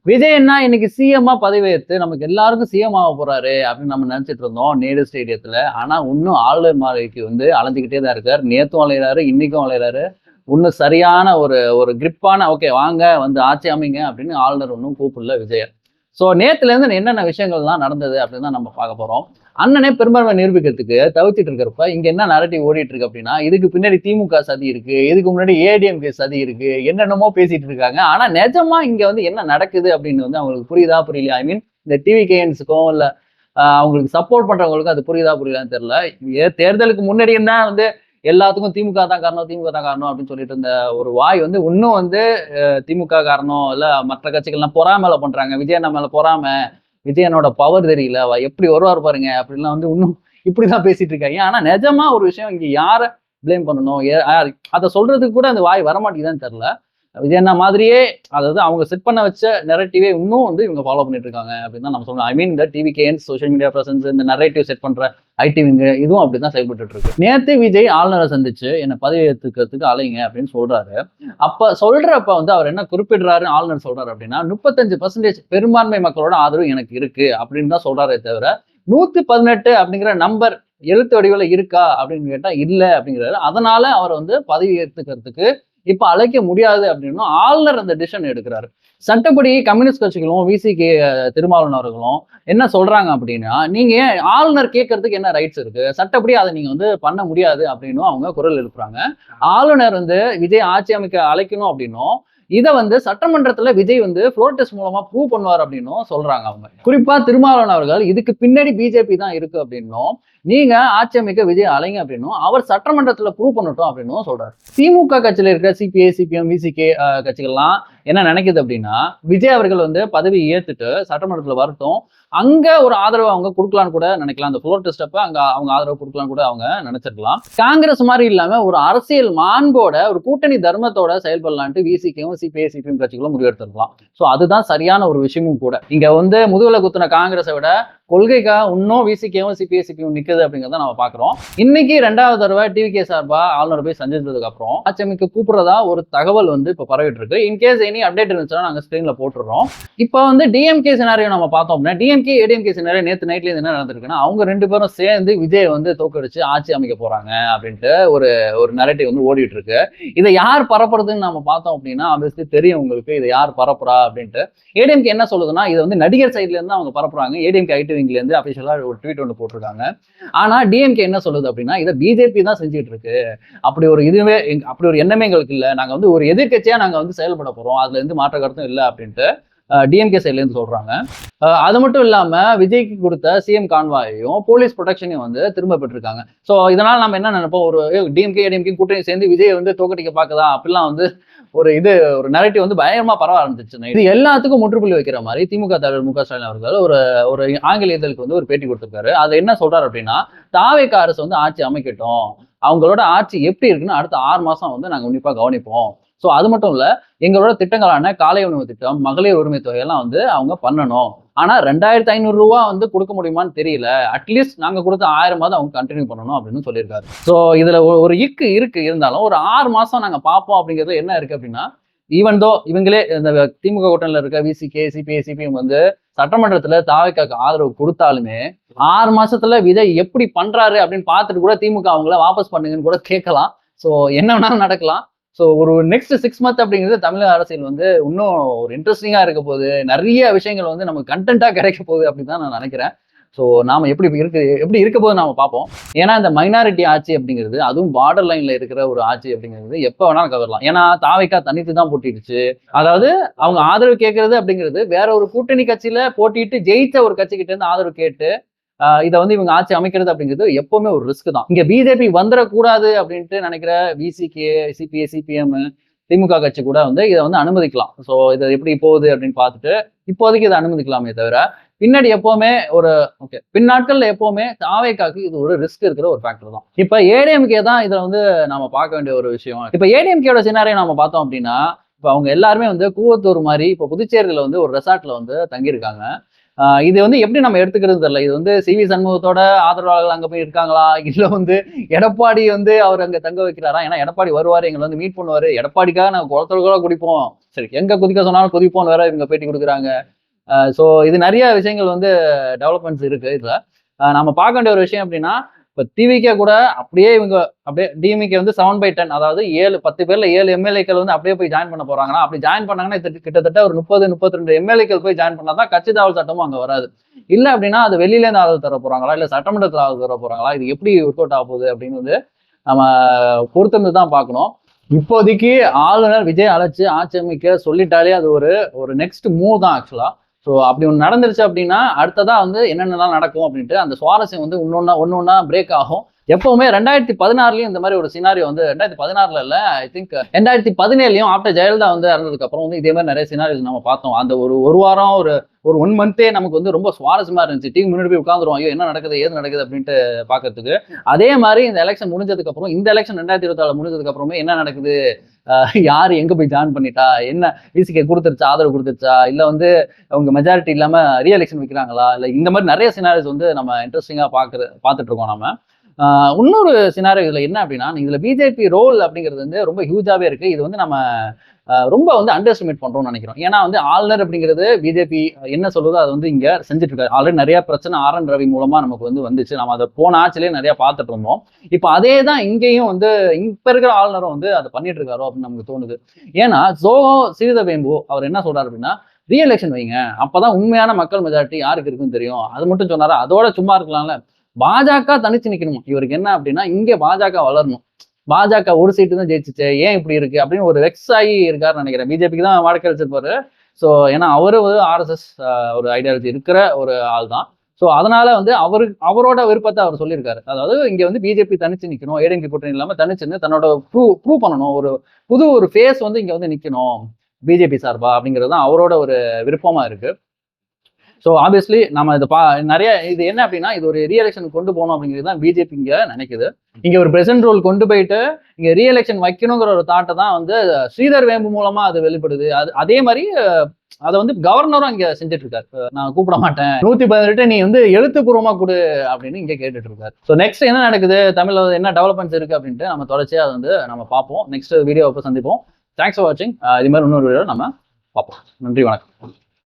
விஜய்னா இன்னைக்கு சிஎம்மா பதவியேற்று நமக்கு எல்லாருக்கும் சிஎம் ஆக போறாரு அப்படின்னு நம்ம நினைச்சிட்டு இருந்தோம் நேரு ஸ்டேடியத்துல. ஆனா இன்னும் ஆளுநர் மாளிகைக்கு அலைஞ்சுக்கிட்டே தான் இருக்காரு. நேத்தும் அலையிறாரு, இன்னைக்கும் அலையிறாரு. இன்னும் சரியான ஒரு ஒரு கிரிப்பான ஓகே வாங்க வந்து ஆட்சி அமைங்க அப்படின்னு ஆளுநர் ஒன்றும் கூப்பிடல விஜய. ஸோ நேத்துல இருந்து என்னென்ன விஷயங்கள்லாம் நடந்தது அப்படின்னு தான் நம்ம பார்க்க போறோம். அண்ணனே பெரும்பான்மை நிரூபிக்கிறதுக்கு தவிச்சிட்டு இருக்கிறப்ப இங்க என்ன நரேட்டிவ் ஓடிட்டு இருக்கு அப்படின்னா, இதுக்கு பின்னாடி திமுக சதி இருக்கு, இதுக்கு முன்னாடி ஏடிஎம்கே சதி இருக்கு, என்னென்னமோ பேசிட்டு இருக்காங்க. ஆனா நிஜமா இங்க என்ன நடக்குது அப்படின்னு அவங்களுக்கு புரியுதா புரியலையா? ஐ மீன் இந்த டிவிகேஎன்ஸுக்கும் இல்ல அவங்களுக்கு சப்போர்ட் பண்றவங்களுக்கும் அது புரியுதா புரியலான்னு தெரியல. தேர்தலுக்கு முன்னாடியும் தான் எல்லாத்துக்கும் திமுக தான் காரணம், திமுக தான் காரணம் அப்படின்னு சொல்லிட்டு இருந்த ஒரு வாய் இன்னும் திமுக காரணம் இல்ல மற்ற கட்சிகள்லாம் பொறாமல பண்றாங்க. விஜய் அண்ணா மேல பொறாம, விஜயனோட பவர் தெரியல, எப்படி வருவார் பாருங்க அப்படின்லாம் இன்னும் இப்படிதான் பேசிட்டு இருக்காங்க. ஆனா நிஜமா ஒரு விஷயம் இங்க யார பிளேம் பண்ணணும், அதை சொல்றதுக்கு கூட அந்த வாய் வரமாட்டேங்குதான்னு தெரியல. விஜயண்ணா மாதிரியே அதாவது அவங்க செட் பண்ண வச்ச நெரேட்டிவே இன்னும் இவங்க ஃபாலோ பண்ணிட்டு இருக்காங்க அப்படின்னு தான் நம்ம சொல்லணும். ஐ மீன் இந்த டிவிகேஎன்ஸ் சோஷியல் மீடியா பிரசன்ஸ் இந்த நெரேட்டிவ் செட் பண்ற ஐடிவிங்க இதுவும் அப்படிதான் செயல்பட்டு இருக்கு. நேத்து விஜய் ஆளுநரை சந்திச்சு என்ன பதவி ஏற்றுக்கிறதுக்கு அலைங்க அப்படின்னு சொல்றாரு. அப்ப சொல்றப்ப அவர் என்ன குறிப்பிடுறாரு ஆளுநர் சொல்றாரு அப்படின்னா 35% பெரும்பான்மை மக்களோட ஆதரவு எனக்கு இருக்கு அப்படின்னு தான் சொல்றாரே தவிர 118 அப்படிங்கிற நம்பர் எழுத்து வடிவில் இருக்கா அப்படின்னு கேட்டா இல்ல அப்படிங்கிறாரு. அதனால அவர் பதவி ஏற்றுக்கிறதுக்கு இப்ப அழைக்க முடியாது அப்படின்னு ஆளுநர் அந்த டிசிஷன் எடுக்கிறாரு. சட்டப்படி கம்யூனிஸ்ட் கட்சிகளும் விசிகே திருமாவளவன் அவர்களும் என்ன சொல்றாங்க அப்படின்னா, நீங்க ஆளுநர் கேட்கறதுக்கு என்ன ரைட்ஸ் இருக்கு, சட்டப்படி அதை நீங்க பண்ண முடியாது அப்படின்னு அவங்க குரல் எழுப்புறாங்க. ஆளுநர் விஜய் ஆட்சி அமைக்க அழைக்கணும் அப்படின்னும் இதை சட்டமன்றத்துல விஜய் ஃப்ளோர் டெஸ்ட் மூலமா ப்ரூவ் பண்ணுவார் அப்படின்னும் சொல்றாங்க அவங்க. குறிப்பா திருமாவளவன் அவர்கள் இதுக்கு பின்னாடி பிஜேபி தான் இருக்கு அப்படின்னும், நீங்க ஆட்சி அமைக்க விஜய் அலைங்க அப்படின்னும் அவர் சட்டமன்றத்துல ப்ரூவ் பண்ணட்டும் அப்படின்னும் சொல்றாரு. திமுக கட்சியில இருக்கிற சிபிஐ சிபிஎம் விசிகே கட்சிகள்லாம் என்ன நினைக்குது அப்படின்னா, விஜய் அவர்கள் பதவி ஏத்துட்டு சட்டமன்றத்துல வரட்டும், அங்க ஒரு ஆதரவு அவங்க கொடுக்கலான்னு கூட நினைக்கலாம். அந்த ஃப்ளோர் டெஸ்ட் அப்ப அங்க அவங்க ஆதரவு கொடுக்கலான்னு கூட அவங்க நினைச்சிருக்கலாம். காங்கிரஸ் மாதிரி இல்லாம ஒரு அரசியல் மாண்போட ஒரு கூட்டணி தர்மத்தோட செயல்படலான்ட்டு விசிகேவும் சிபிஐ சிபிஎம் கட்சிகளும் முடிவெடுத்திருக்கலாம். ஸோ அதுதான் சரியான ஒரு விஷயமும் கூட. இங்க முதுகுல குத்துன காங்கிரஸை விட கொள்கைக்காக இன்னும் விசிகேவும் சிபிஐ சிபிஎம் நிக்குது அப்படிங்கிறத நம்ம பாக்குறோம். இன்னைக்கு 2வது தடவை டிவிகே சார்பா ஆளுநர் போய் சந்திச்சதுக்கு அப்புறம் ஆட்சியமைக்க கூப்பிடுறதா ஒரு தகவல் இப்ப பரவிட்டு இருக்கு. இன்கேஸ் எனி அப்டேட் இருந்துச்சுன்னா நாங்க ஸ்கிரீன்ல போட்டுறோம். இப்போ டிஎம்கே சினாரியோ நம்ம பார்த்தோம் அப்படின்னா, டிஎம்கே ஏடிஎம்கே சினாரியோ நேற்று நைட்ல என்ன நடந்திருக்குன்னா, அவங்க 2 பேரும் சேர்ந்து விஜய் தோக்கடிச்சு ஆட்சி அமைக்க போறாங்க அப்படின்ட்டு ஒரு ஒரு நரேட்டிவ் ஓடிட்டு இருக்கு. இதை யார் பரப்புறதுன்னு நம்ம பார்த்தோம் அப்படின்னா ஆப்வியஸ்லி தெரியும் உங்களுக்கு இதை யார் பரப்புறா அப்படின்ட்டு. ஏடிஎம்கே என்ன சொல்லுதுன்னா, இதை நடிகர் சைட்ல இருந்து அவங்க பரப்புறாங்க. ஏடிஎம்கே ஐடிவிங்ல இருந்து அபிஷியலா ஒரு ட்வீட் போட்டிருக்காங்க. ஆனா டிஎம்கே என்ன சொல்லுது அப்படின்னா, இதை பிஜேபி தான் செஞ்சுட்டு இருக்கு, அப்படி ஒரு அப்படி ஒரு எண்ணமே எங்களுக்கு இல்லை, நாங்க ஒரு எதிர்கட்சியா நாங்க செயல்பட போறோம், அதுல இருந்து மாற்ற கருத்தும் இல்லை அப்படின்ட்டு டிஎம்கே சைட்ல இருந்து சொல்றாங்க. அது மட்டும் இல்லாம விஜய்க்கு கொடுத்த சிஎம் கான்வாயையும் போலீஸ் ப்ரொடெக்ஷனையும் திரும்ப பெற்றிருக்காங்க. ஸோ இதனால நம்ம என்ன நினைப்போம், ஒரு டிஎம்கே கூட்டணி சேர்ந்து விஜய் தோக்கடிக்க பாக்குதா அப்படிலாம் ஒரு நரேட்டிவ் பயங்கரமா பரவ ஆரம்பிச்சு. இது எல்லாத்துக்கும் முற்றுப்புள்ளி வைக்கிற மாதிரி திமுக தலைவர் மு.க. ஸ்டாலின் அவர்கள் ஒரு ஆங்கில இதழுக்கு ஒரு பேட்டி கொடுத்திருக்காரு. அது என்ன சொல்றாரு அப்படின்னா, தாவேக அரசு ஆட்சி அமைக்கட்டும், அவங்களோட ஆட்சி எப்படி இருக்குன்னு அடுத்த 6 மாசம் நாங்க உன்னிப்பா கவனிப்போம். ஸோ அது மட்டும் இல்ல, எங்களோட திட்டங்களான காலை உணவு திட்டம், மகளிர் உரிமை தொகையெல்லாம் அவங்க பண்ணணும். ஆனா 2500 ரூபா கொடுக்க முடியுமான்னு தெரியல, அட்லீஸ்ட் நாங்க கொடுத்த 1000 அவங்க கண்டினியூ பண்ணணும் அப்படின்னு சொல்லியிருக்காரு. ஸோ இதுல ஒரு இருக்கு இருந்தாலும் ஒரு 6 மாசம் நாங்க பார்ப்போம் அப்படிங்கிறது என்ன இருக்கு அப்படின்னா, ஈவன் தோ இவங்களே இந்த திமுக கூட்டணியில இருக்க விசிகே சிபிஐ சிபிஎம் சட்டமன்றத்துல தாவேக்காக்கு ஆதரவு கொடுத்தாலுமே 6 மாசத்துல விஜய் எப்படி பண்றாரு அப்படின்னு பார்த்துட்டு கூட திமுக அவங்கள வாபஸ் பண்ணுங்கன்னு கூட கேட்கலாம். ஸோ என்ன வேணாலும் நடக்கலாம். ஸோ ஒரு நெக்ஸ்ட் 6 மந்த் அப்படிங்கிறது தமிழக அரசியல் இன்னும் ஒரு இன்ட்ரெஸ்டிங்கா இருக்க போகுது. நிறைய விஷயங்கள் நமக்கு கண்டென்ட்டா கிடைக்க போகுது அப்படின்னு தான் நான் நினைக்கிறேன். ஸோ நாம எப்படி இருக்க போது நாம பார்ப்போம். ஏன்னா இந்த மைனாரிட்டி ஆட்சி அப்படிங்கிறது, அதுவும் பார்டர் லைன்ல இருக்கிற ஒரு ஆட்சி அப்படிங்கிறது எப்ப வேணாலும் கவரலாம். ஏன்னா தாவேக்கா தனித்து தான் போட்டிடுச்சு. அதாவது அவங்க ஆதரவு கேட்கறது அப்படிங்கிறது வேற ஒரு கூட்டணி கட்சியில போட்டிட்டு ஜெயிச்ச ஒரு கட்சிக்கிட்ட இருந்து ஆதரவு கேட்டு இதை இவங்க ஆட்சி அமைக்கிறது அப்படிங்கிறது எப்பவுமே ஒரு ரிஸ்க் தான். இங்க பிஜேபி வந்துடக்கூடாது அப்படின்ட்டு நினைக்கிற விசிகே சிபிஐ சிபிஎம் திமுக கட்சி கூட இதை அனுமதிக்கலாம். ஸோ இதை எப்படி போகுது அப்படின்னு பார்த்துட்டு இப்போதைக்கு இதை அனுமதிக்கலாமே தவிர பின்னாடி எப்பவுமே பின்னாட்கள்ல எப்பவுமே தாவேக்காக்கு இது ஒரு ரிஸ்க் இருக்கிற ஒரு ஃபேக்டர் தான். இப்ப ஏடிஎம்கே தான் இதை நம்ம பார்க்க வேண்டிய ஒரு விஷயம். இப்ப ஏடிஎம்கேயோட சினாரியை நம்ம பார்த்தோம் அப்படின்னா, இப்ப அவங்க எல்லாருமே கூவத்தூர் மாதிரி இப்ப புதுச்சேரியில ஒரு ரெசார்ட்ல தங்கியிருக்காங்க. இது வந்து எப்படி நம்ம எடுத்துக்கிறது தெரியல. இது வந்து சிவி சண்முகத்தோட ஆதரவாளர்கள் அங்க போய் இருக்காங்களா, இல்ல வந்து எடப்பாடி வந்து அவர் அங்க தங்க வைக்கிறாரா? ஏன்னா எடப்பாடி வருவாரு, எங்களை வந்து மீட் பண்ணுவாரு, எடப்பாடிக்காக நாங்க குளத்துல கூட குடிப்போம், சரி எங்க குதிக்க சொன்னாலும் குதிப்போம்னு வேற இவங்க பேட்டி கொடுக்குறாங்க. ஸோ இது நிறைய விஷயங்கள் வந்து டெவலப்மெண்ட்ஸ் இருக்கு இதுல. நம்ம பார்க்க வேண்டிய ஒரு விஷயம் அப்படின்னா, இப்ப டிவிகே கூட அப்படியே இவங்க அப்படியே டிஎம்கே வந்து 7/10, அதாவது 10 பேர்ல 7 எம்எல்ஏக்கள் வந்து அப்படியே போய் ஜாயின் பண்ண போறாங்கன்னா, அப்படி ஜாயின் பண்ணாங்கன்னா கிட்டத்தட்ட ஒரு 32 எம்எல்ஏக்கள் போய் ஜாயின் பண்ணாதான் கட்சி தாவல் சட்டமும் அங்க வராது. இல்ல அப்படின்னா அது வெளியில இருந்து ஆதரவு தர போறாங்களா, இல்ல சட்டமன்றத்தில் ஆதரவு தர போறாங்களா, இது எப்படி ஒர்க் அவுட் ஆக போகுது அப்படின்னு வந்து நம்ம பொறுத்திருந்து தான் பார்க்கணும். இப்போதைக்கு ஆளுநர் விஜய் அழைச்சு ஆட்சி அமைக்க சொல்லிட்டாலே அது ஒரு நெக்ஸ்ட் மூவ் தான் ஆக்சுவலா. ஸோ அப்படி ஒன்று நடந்துருச்சு அப்படின்னா அடுத்ததா வந்து என்னென்னலாம் நடக்கும் அப்படின்ட்டு அந்த சுவாரஸ்யம் வந்து ஒன்னொன்னா பிரேக் ஆகும். எப்பவுமே 2016லயும் இந்த மாதிரி ஒரு சினாரியோ வந்து 2016 இல்ல, ஐ திங்க் 2017லயும் ஆஃப்டர் ஜெயலலிதா வந்து இறந்ததுக்கு அப்புறம் வந்து இதே மாதிரி நிறைய சினாரியோஸ் நம்ம பார்த்தோம். அந்த ஒரு வாரம் ஒரு 1 மந்த்தே நமக்கு வந்து ரொம்ப சுவாரஸ்யமா இருந்துச்சு. டிவி முன்னாடி போய் உட்காந்துருவோம், ஐயோ என்ன நடக்குது ஏது நடக்குது அப்படின்ட்டு பாக்குறதுக்கு. அதே மாதிரி இந்த எலெக்ஷன் முடிஞ்சதுக்கு அப்புறம், இந்த எலெக்ஷன் 2024 முடிஞ்சதுக்கு அப்புறமே என்ன நடக்குது, யாரு எங்க போய் ஜாயின் பண்ணிட்டா, என்ன விசிகே கொடுத்துருச்சா, ஆதரவு கொடுத்துருச்சா, இல்ல வந்து அவங்க மெஜாரிட்டி இல்லாம ரீஎலெக்ஷன் வைக்கிறாங்களா, இல்ல இந்த மாதிரி நிறைய சினாரியோஸ் வந்து நம்ம இன்ட்ரெஸ்டிங்கா பார்த்துட்டு இருக்கோம் நம்ம. இன்னொரு சினாரியோ இதுல என்ன அப்படின்னா, இதுல பிஜேபி ரோல் அப்படிங்கிறது வந்து ரொம்ப ஹியூஜாவே இருக்கு. இது வந்து நம்ம ரொம்ப வந்து அண்டர் எஸ்டிமேட் பண்றோம்னு நினைக்கிறோம். ஏன்னா வந்து ஆளுநர் அப்படிங்கிறது பிஜேபி என்ன சொல்றதோ அதை வந்து இங்க செஞ்சுட்டு இருக்காரு. ஆல்ரெடி நிறைய பிரச்சனை ஆர்.என். ரவி மூலமா நமக்கு வந்து வந்துச்சு. நம்ம அதை போன ஆட்சிலேயே நிறைய பார்த்துட்டு இருந்தோம். இப்போ அதே தான் இங்கேயும் வந்து இப்ப இருக்கிற ஆளுநரும் வந்து அதை பண்ணிட்டு இருக்காரோ அப்படின்னு நமக்கு தோணுது. ஏன்னா சிறிதவேம்பு அவர் என்ன சொல்றாரு அப்படின்னா, ரீஎலெக்ஷன் வைங்க, அப்பதான் உண்மையான மக்கள் மெஜாரிட்டி யாருக்கு இருக்குன்னு தெரியும். அது மட்டும் சொன்னாரா, அதோட சும்மா இருக்கலாம்ல. பாஜக தனிச்சு நிக்கணுமா, இவருக்கு என்ன அப்படின்னா இங்கே பாஜக வளரணும், பாஜக ஒரு சீட்டு தான் ஜெயிச்சிச்சு, ஏன் இப்படி இருக்கு அப்படின்னு ஒரு வெக்ஸ் ஆகி இருக்காருன்னு நினைக்கிறேன். பிஜேபிக்கு தான் வாடகை வச்சிருப்பாரு. ஸோ ஏன்னா அவரு ஒரு ஆர்எஸ்எஸ் ஒரு ஐடியாலஜி இருக்கிற ஒரு ஆள் தான். ஸோ அதனால வந்து அவரோட விருப்பத்தை அவர் சொல்லியிருக்காரு. அதாவது இங்க வந்து பிஜேபி தனிச்சு நிக்கணும், ஏடிஎம்கே கூட்டணி இல்லாம தனிச்சுன்னு தன்னோட ப்ரூவ் பண்ணணும், ஒரு ஃபேஸ் வந்து இங்க வந்து நிக்கணும் பிஜேபி சார்பா அப்படிங்கிறது தான் அவரோட ஒரு விருப்பமா இருக்கு. ஸோ ஆப்வியஸ்லி நம்ம இது நிறைய இது என்ன அப்படின்னா, இது ஒரு ரீஎலெக்ஷன் கொண்டு போகணும் அப்படிங்கிறது தான் பிஜேபி இங்க நினைக்குது. இங்க ஒரு பிரசிடென்ட் ரோல் கொண்டு போயிட்டு இங்க ரீஎலெக்ஷன் வைக்கணுங்கிற ஒரு தாட்டை தான் வந்து ஸ்ரீதர் வேம்பு மூலமா அது வெளிப்படுது. அதே மாதிரி அதை வந்து கவர்னரும் இங்க செஞ்சுட்டு இருக்காரு. நான் கூப்பிட மாட்டேன், 118 நீ வந்து எழுத்துப்பூர்வமா கொடு அப்படின்னு இங்க கேட்டுட்டு இருக்காரு. ஸோ நெக்ஸ்ட் என்ன நடக்குது, தமிழ்ல என்ன டெவலப்மெண்ட்ஸ் இருக்கு அப்படின்ட்டு நம்ம தொடர்ச்சியா அதை வந்து நம்ம பார்ப்போம். நெக்ஸ்ட் வீடியோ சந்திப்போம். தேங்க்ஸ் ஃபார் வாட்சிங். இது மாதிரி இன்னொரு வீடியோ நம்ம பார்ப்போம். நன்றி, வணக்கம்.